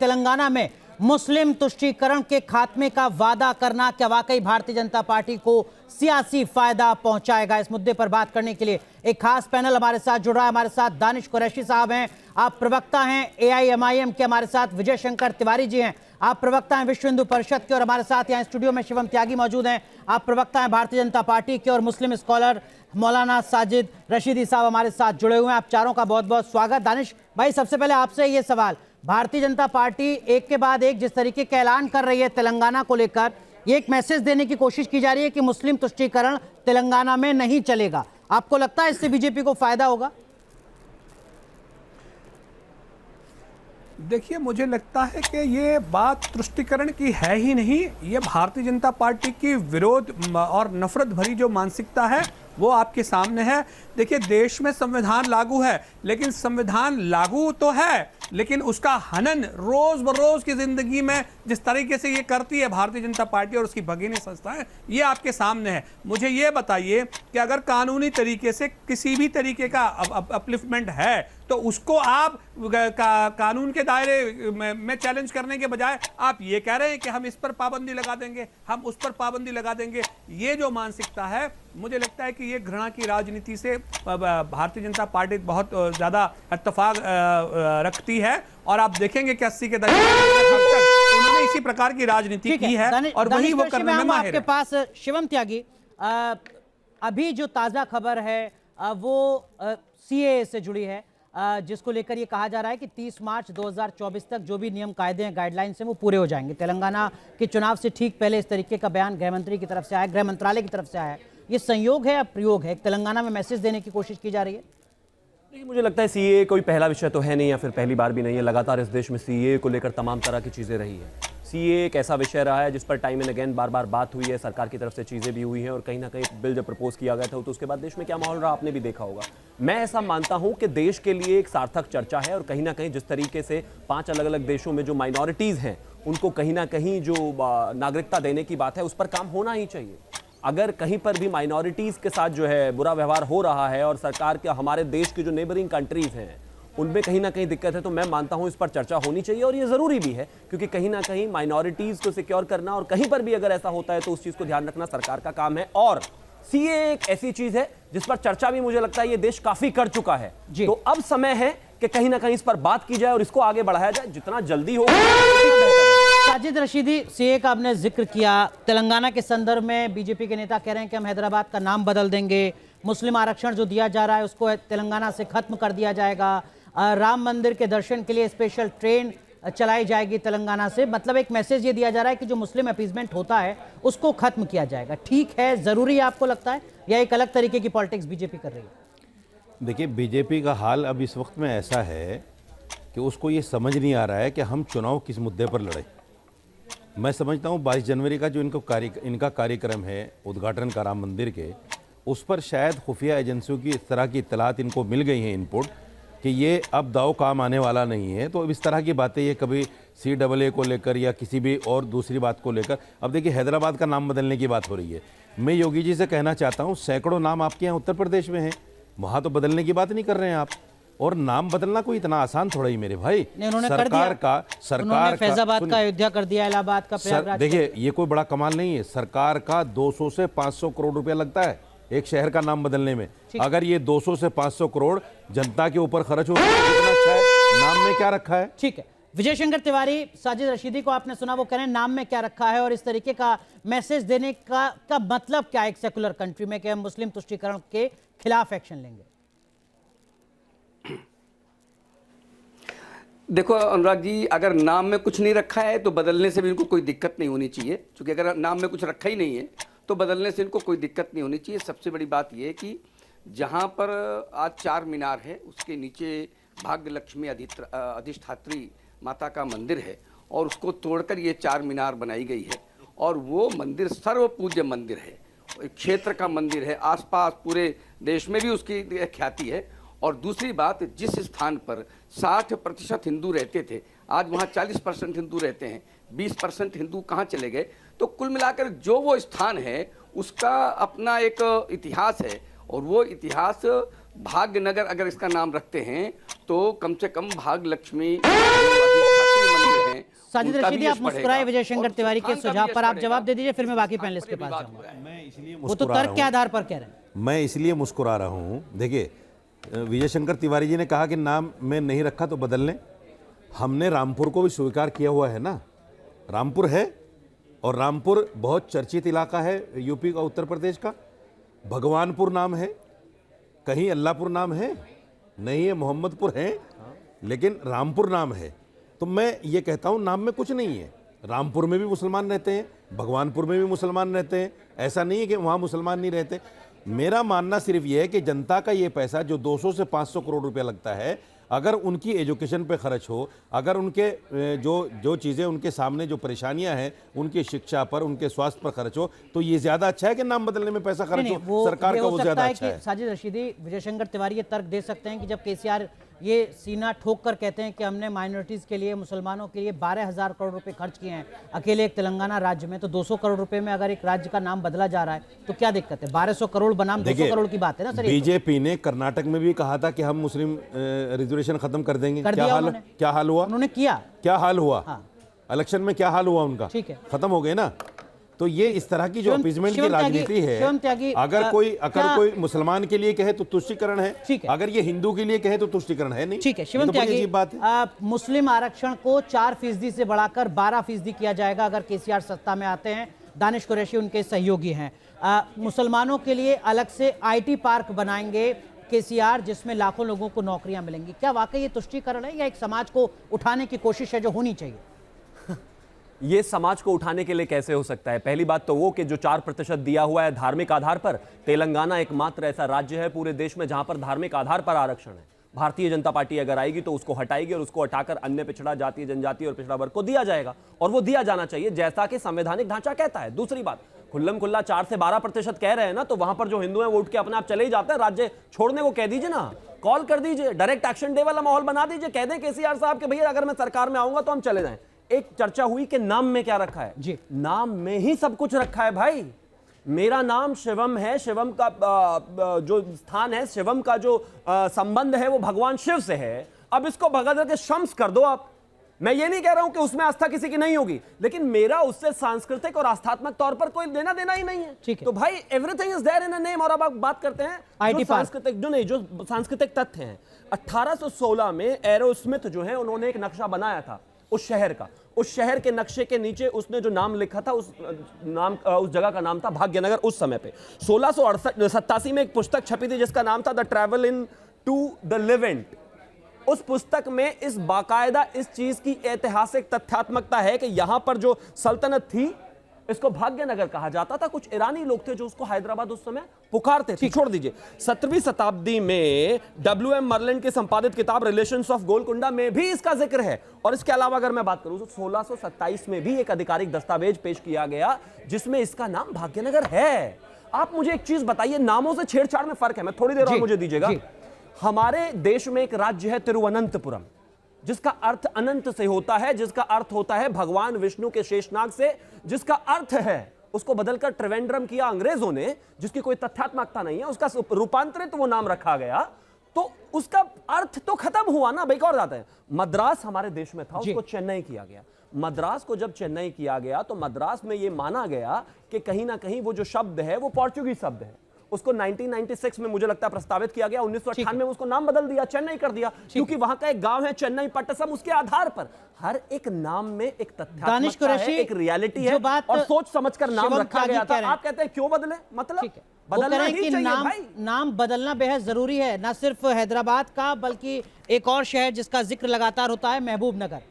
तेलंगाना में मुस्लिम तुष्टीकरण के खात्मे का वादा करना क्या वाकई भारतीय जनता पार्टी को सियासी फायदा पहुंचाएगा? इस मुद्दे पर बात करने के लिए एक खास पैनल हमारे साथ जुड़ रहा है। हमारे साथ दानिश कुरैशी साहब हैं, आप प्रवक्ता हैं एआईएमआईएम के। हमारे साथ विजय शंकर तिवारी जी हैं, आप प्रवक्ता हैं विश्व हिंदू परिषद के। और हमारे साथ यहाँ स्टूडियो में शिवम त्यागी मौजूद हैं, आप प्रवक्ता हैं भारतीय जनता पार्टी के। और मुस्लिम स्कॉलर मौलाना साजिद रशीदी साहब हमारे साथ जुड़े हुए हैं। आप चारों का बहुत बहुत स्वागत। दानिश भाई, सबसे पहले आपसे ये सवाल, भारतीय जनता पार्टी एक के बाद एक जिस तरीके का ऐलान कर रही है तेलंगाना को लेकर, ये एक मैसेज देने की कोशिश की जा रही है कि मुस्लिम तुष्टीकरण तेलंगाना में नहीं चलेगा। आपको लगता है इससे बीजेपी को फायदा होगा? देखिए, मुझे लगता है कि ये बात तुष्टीकरण की है ही नहीं, ये भारतीय जनता पार्टी की विरोध और नफरत भरी जो मानसिकता है वो आपके सामने है। देखिए, देश में संविधान लागू है, लेकिन संविधान लागू तो है, लेकिन उसका हनन रोज बरोज की जिंदगी में जिस तरीके से ये करती है भारतीय जनता पार्टी और उसकी भगिनी संस्थाएं, ये आपके सामने है। मुझे ये बताइए कि अगर कानूनी तरीके से किसी भी तरीके का अपलिफ्टमेंट है तो उसको आप कानून के दायरे में चैलेंज करने के बजाय आप ये कह रहे हैं कि हम इस पर पाबंदी लगा देंगे, हम उस पर पाबंदी लगा देंगे। ये जो मानसिकता है, मुझे लगता है कि ये घृणा की राजनीति से भारतीय जनता पार्टी बहुत ज़्यादा इत्तेफाक रखती है। और आप देखेंगे कि 80 के दशक तक उन्होंने इसी प्रकार की राजनीति की है और वही वो करने में माहिर है। आपके पास शिवम त्यागी, अभी जो ताज़ा खबर है वो सीएए से जुड़ी है, जिसको लेकर ये कहा जा रहा है कि 30 मार्च 2024 तक जो भी नियम कायदे हैं, गाइडलाइंस हैं, वो पूरे हो जाएंगे। तेलंगाना के चुनाव से ठीक पहले इस तरीके का बयान गृह मंत्री की तरफ से आया, गृह मंत्रालय की तरफ से आया है। ये संयोग है या प्रयोग है? तेलंगाना में मैसेज देने की कोशिश की जा रही है? मुझे लगता है सीएए कोई पहला विषय तो है नहीं या फिर पहली बार भी नहीं है। लगातार इस देश में सीएए को लेकर तमाम तरह की चीज़ें रही है। सीएए एक ऐसा विषय रहा है जिस पर टाइम एंड अगेन बार बार बात हुई है, सरकार की तरफ से चीज़ें भी हुई हैं और कहीं ना कहीं बिल जब प्रपोज किया गया था तो उसके बाद देश में क्या माहौल रहा आपने भी देखा होगा। मैं ऐसा मानता हूं कि देश के लिए एक सार्थक चर्चा है और कहीं ना कहीं जिस तरीके से 5 अलग अलग देशों में जो माइनॉरिटीज़ हैं उनको कहीं ना कहीं जो नागरिकता देने की बात है उस पर काम होना ही चाहिए। अगर कहीं पर भी माइनॉरिटीज़ के साथ जो है बुरा व्यवहार हो रहा है और सरकार के हमारे देश की जो नेबरिंग कंट्रीज़ हैं उनमें कहीं ना कहीं दिक्कत है, तो मैं मानता हूं इस पर चर्चा होनी चाहिए और ये ज़रूरी भी है, क्योंकि कहीं ना कहीं माइनॉरिटीज़ को सिक्योर करना और कहीं पर भी अगर ऐसा होता है तो उस चीज़ को ध्यान रखना सरकार का काम है। और सीएए एक ऐसी चीज़ है जिस पर चर्चा भी मुझे लगता है ये देश काफ़ी कर चुका है, तो अब समय है कि कहीं ना कहीं इस पर बात की जाए और इसको आगे बढ़ाया जाए, जितना जल्दी हो। साजिद रशीदी, सीए का आपने जिक्र किया, तेलंगाना के संदर्भ में बीजेपी के नेता कह रहे हैं कि हम हैदराबाद का नाम बदल देंगे, मुस्लिम आरक्षण जो दिया जा रहा है उसको तेलंगाना से खत्म कर दिया जाएगा, राम मंदिर के दर्शन के लिए स्पेशल ट्रेन चलाई जाएगी तेलंगाना से। मतलब एक मैसेज ये दिया जा रहा है कि जो मुस्लिम अपीजमेंट होता है उसको खत्म किया जाएगा। ठीक है, जरूरी है आपको लगता है, या एक अलग तरीके की पॉलिटिक्स बीजेपी कर रही है? देखिए, बीजेपी का हाल अब इस वक्त में ऐसा है कि उसको ये समझ नहीं आ रहा है कि हम चुनाव किस मुद्दे पर लड़े। मैं समझता हूँ 22 जनवरी का जो इनका कार्यक्रम है उद्घाटन का राम मंदिर के, उस पर शायद खुफिया एजेंसियों की इस तरह की इत्तलात इनको मिल गई हैं, इनपुट, कि ये अब दाव काम आने वाला नहीं है। तो इस तरह की बातें ये कभी CAA को लेकर या किसी भी और दूसरी बात को लेकर, अब देखिए हैदराबाद का नाम बदलने की बात हो रही है। मैं योगी जी से कहना चाहता हूँ, सैकड़ों नाम आपके यहाँ उत्तर प्रदेश में हैं, वहाँ तो बदलने की बात नहीं कर रहे हैं आप। और नाम बदलना कोई इतना आसान थोड़ा ही मेरे भाई, सरकार का फैजाबाद का अयोध्या कर दिया, इलाहाबाद का प्रयागराज। देखिए, ये कोई बड़ा कमाल नहीं है, सरकार का 200 से 500 करोड़ रुपया लगता है एक शहर का नाम बदलने में। अगर ये 200 से 500 करोड़ जनता के ऊपर खर्च हो तो कितना अच्छा है, नाम में क्या रखा है। ठीक है, विजय शंकर तिवारी, साजिद रशीदी को आपने सुना, वो कह रहे हैं नाम में क्या रखा है और इस तरीके का मैसेज देने का मतलब क्या है एक सेकुलर कंट्री में कि हम मुस्लिम तुष्टीकरण के खिलाफ एक्शन लेंगे? देखो अनुराग जी, अगर नाम में कुछ नहीं रखा है तो बदलने से भी इनको कोई दिक्कत नहीं होनी चाहिए, क्योंकि अगर नाम में कुछ रखा ही नहीं है तो बदलने से इनको कोई दिक्कत नहीं होनी चाहिए। सबसे बड़ी बात यह है कि जहाँ पर आज 4 मीनार है उसके नीचे भाग्य लक्ष्मी अधिष्ठात्री माता का मंदिर है और उसको तोड़कर ये 4 मीनार बनाई गई है। और वो मंदिर सर्व पूज्य मंदिर है, क्षेत्र का मंदिर है, आसपास पूरे देश में भी उसकी ख्याति है। और दूसरी बात, जिस स्थान पर 60% हिंदू रहते थे आज वहाँ 40% हिंदू रहते हैं, 20% हिंदू कहाँ चले गए। तो कुल मिलाकर जो वो स्थान है उसका अपना एक इतिहास है और वो इतिहास भाग्यनगर अगर इसका नाम रखते हैं तो कम से कम भाग्य लक्ष्मी मंदिर है साजिद उनका भी रशीदी, आप यश मुस्कुराए बढ़ेगा विजय शंकर और तिवारी के खान का भी सुझाव यश पर। आप बढ़ेगा। जवाब दे दीजिए, फिर मैं बाकी और पैनलिस्ट के बहुत पास बड़ी बात जाऊंगा। है। मैं इसलिए वो तो मुस्कुरा तर्क रहा के हूँ, आधार पर कह रहे हैं। मैं इसलिए मुस्कुरा रहा हूँ। देखिए, विजय शंकर तिवारी जी ने कहा कि नाम में नहीं रखा तो बदल लें। हमने रामपुर को भी स्वीकार किया हुआ है ना, रामपुर है, और रामपुर बहुत चर्चित इलाका है यूपी का, उत्तर प्रदेश का। भगवानपुर नाम है, कहीं अल्लाहपुर नाम है नहीं है, मोहम्मदपुर है, लेकिन रामपुर नाम है। तो मैं ये कहता हूँ नाम में कुछ नहीं है। रामपुर में भी मुसलमान रहते हैं, भगवानपुर में भी मुसलमान रहते हैं, ऐसा नहीं है कि वहाँ मुसलमान नहीं रहते। मेरा मानना सिर्फ ये है कि जनता का ये पैसा जो 200 से 500 करोड़ रुपया लगता है, अगर उनकी एजुकेशन पे खर्च हो, अगर उनके जो चीज़ें उनके सामने जो परेशानियां हैं, उनकी शिक्षा पर, उनके स्वास्थ्य पर खर्च हो, तो ये ज़्यादा अच्छा है कि नाम बदलने में पैसा खर्च नहीं, हो। सरकार ये का हो वो सकता ज़्यादा है अच्छा कि है। साजिद रशीदी, विजय शंकर तिवारी ये तर्क दे सकते हैं कि जब केसीआर ये सीना ठोक कर कहते हैं कि हमने माइनॉरिटीज के लिए, मुसलमानों के लिए 12,000 करोड़ रुपए खर्च किए हैं अकेले एक तेलंगाना राज्य में, तो 200 करोड़ रुपए में अगर एक राज्य का नाम बदला जा रहा है तो क्या दिक्कत है? 1200 करोड़ बनाम 200 करोड़ की बात है ना सर। बीजेपी ने कर्नाटक में भी कहा था कि हम मुस्लिम रिजर्वेशन खत्म कर देंगे। कर क्या दिया हाल, उन्होंने। क्या हाल हुआ? उन्होंने किया। क्या हाल हुआ? हाँ। इलेक्शन में क्या हाल हुआ उनका? ठीक है। खत्म हो गए ना। तो ये इस तरह की जो शिवम अपीजमेंट की त्यागी- राजनीति है, शिवम त्यागी, अगर क्या- कोई मुसलमान के लिए कहे तो तुष्टीकरण है, ठीक है। अगर ये हिंदू के लिए कहे तो तुष्टीकरण है नहीं। ठीक है ये शिवम तो बड़ी त्यागी, अजीब बात है। मुस्लिम आरक्षण को 4% से बढ़ाकर 12% किया जाएगा अगर केसीआर सत्ता में आते हैं। दानिश कुरैशी उनके सहयोगी हैं। मुसलमानों के लिए अलग से IT पार्क बनाएंगे केसीआर, जिसमें लाखों लोगों को नौकरियां मिलेंगी। क्या वाकई ये तुष्टीकरण है या एक समाज को उठाने की कोशिश है जो होनी चाहिए? ये समाज को उठाने के लिए कैसे हो सकता है? पहली बात तो वो कि जो 4% दिया हुआ है धार्मिक आधार पर, तेलंगाना एकमात्र ऐसा राज्य है पूरे देश में जहां पर धार्मिक आधार पर आरक्षण है। भारतीय जनता पार्टी अगर आएगी तो उसको हटाएगी और उसको हटाकर अन्य पिछड़ा जातीय, जनजातीय और पिछड़ा वर्ग को दिया जाएगा, और वो दिया जाना चाहिए जैसा कि संवैधानिक ढांचा कहता है। दूसरी बात, खुल्लम खुल्ला 4 से 12% कह रहे हैं ना, तो वहां पर जो हिंदू हैं वो उठ के अपने आप चले ही जाते हैं। राज्य छोड़ने को कह दीजिए ना, कॉल कर दीजिए, डायरेक्ट एक्शन डे वाला माहौल बना दीजिए, कह दें केसीआर साहब कि भैया अगर मैं सरकार में आऊंगा तो हम चले जाएं। एक चर्चा हुई कि नाम में क्या रखा है जी, नाम में ही सब कुछ रखा है भाई। मेरा नाम शिवम है, शिवम का जो स्थान है, शिवम का जो संबंध है वो भगवान शिव से है। अब इसको भगत के शम्स कर दो आप। मैं ये नहीं कह रहा हूं कि उसमें आस्था किसी की नहीं होगी, लेकिन मेरा उससे सांस्कृतिक और आस्थात्मक तौर पर कोई लेना देना ही नहीं है। ठीक है। तो भाई everything is there in a name. और अब आप बात करते हैं IT जो पार्क। सांस्कृतिक जो सांस्कृतिक तथ्य हैं। 1816 में एरोस्मिथ जो है उन्होंने एक नक्शा बनाया था उस शहर का। उस शहर के नक्शे के नीचे उसने जो नाम लिखा था उस जगह का नाम था भाग्यनगर। उस समय पे 1687 में एक पुस्तक छपी थी जिसका नाम था the travel into the Levant. उस पुस्तक में इस बाकायदा इस चीज की ऐतिहासिक तथ्यात्मकता है कि यहां पर जो सल्तनत थी इसको भाग्यनगर कहा जाता था। कुछ ईरानी लोग थे जो उसको हैदराबाद उस समय पुकारते थे। छोड़ दीजिए, 17वीं शताब्दी में WM मर्लिन की संपादित किताब रिलेशंस ऑफ गोलकुंडा में भी इसका जिक्र है। और इसके अलावा अगर मैं बात करूं तो 1627 में भी एक आधिकारिक दस्तावेज पेश किया गया जिसमें इसका नाम भाग्यनगर है। आप मुझे एक चीज बताइए, नामों से छेड़छाड़ में फर्क है। मैं थोड़ी देर और मुझे दीजिएगा। हमारे देश में एक राज्य है तिरुवनंतपुरम, जिसका अर्थ अनंत से होता है, जिसका अर्थ होता है भगवान विष्णु के शेषनाग से, जिसका अर्थ है उसको बदलकर त्रिवेंद्रम किया अंग्रेजों ने, जिसकी कोई तथ्यात्मकता नहीं है, उसका रूपांतरित वो नाम रखा गया, तो उसका अर्थ तो खत्म हुआ ना। एक और जाता है, मद्रास हमारे देश में था, उसको चेन्नई किया गया। मद्रास को जब चेन्नई किया गया तो मद्रास में यह माना गया कि कहीं ना कहीं वो जो शब्द है वो पोर्चुगीज शब्द है। उसको 1996 में मुझे लगता है प्रस्तावित किया गया। 1998 में उसको नाम बदल दिया, चेन्नई कर दिया, क्योंकि वहां का एक गांव है चेन्नई पट्टसम। उसके आधार पर हर एक नाम में एक तथ्यात्मकता है, एक रियलिटी है, और सोच समझकर नाम रखा गया था। आप कहते हैं क्यों बदले? मतलब बदलना ही चाहिए भाई। नाम बदलना बेहद जरूरी है, ना सिर्फ हैदराबाद का बल्कि एक और शहर जिसका जिक्र लगातार होता है, महबूब नगर।